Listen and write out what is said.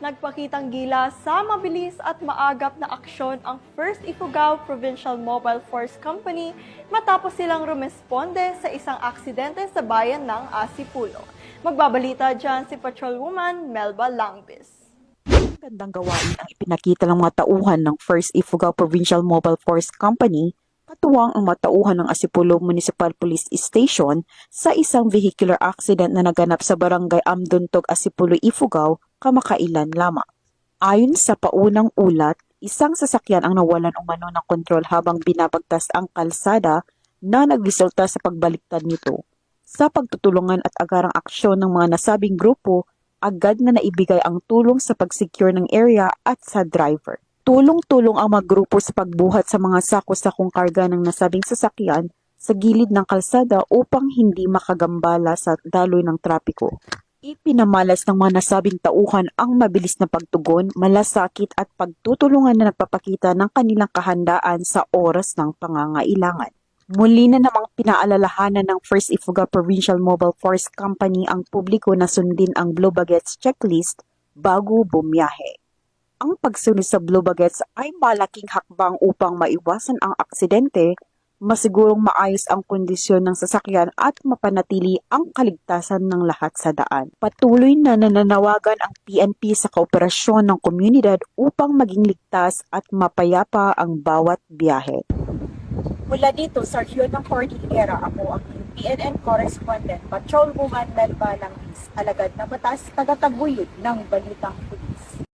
Nagpakitang gila sa mabilis at maagap na aksyon ang First Ifugao Provincial Mobile Force Company matapos silang rumesponde sa isang aksidente sa bayan ng Asipulo. Magbabalita dyan si Patrolwoman Melba Langbis. Gandang gawain ang ipinakita ng mga tauhan ng First Ifugao Provincial Mobile Force Company, katuwang ang mga tauhan ng Asipulo Municipal Police Station sa isang vehicular accident na naganap sa barangay Amduntog, Asipulo, Ifugao, kamakailan lamang. Ayon sa paunang ulat, isang sasakyan ang nawalan umano ng kontrol habang binabagtas ang kalsada na nagresulta sa pagbaliktad nito. Sa pagtutulungan at agarang aksyon ng mga nasabing grupo, agad na naibigay ang tulong sa pag-secure ng area at sa driver. Tulong-tulong ang mga grupo sa pagbuhat sa mga sako-sakong karga ng nasabing sasakyan sa gilid ng kalsada upang hindi makagambala sa daloy ng trapiko. Ipinamalas ng mga nasabing tauhan ang mabilis na pagtugon, malasakit at pagtutulungan na nagpapakita ng kanilang kahandaan sa oras ng pangangailangan. Muli na namang pinaalalahanan ng First Ifugao Provincial Mobile Force Company ang publiko na sundin ang Blue Baguettes checklist bago bumiyahe. Ang pagsunod sa Blue Baguettes ay malaking hakbang upang maiwasan ang aksidente, masigurong maayos ang kondisyon ng sasakyan at mapanatili ang kaligtasan ng lahat sa daan. Patuloy na nananawagan ang PNP sa kooperasyon ng komunidad upang maging ligtas at mapayapa ang bawat biyahe. Mula dito sa rehiyon ng Cordillera, ako ang PNN correspondent, Patrolwoman Melba Langbis, alagad na batas, tagataguyod ng Balitang Huli.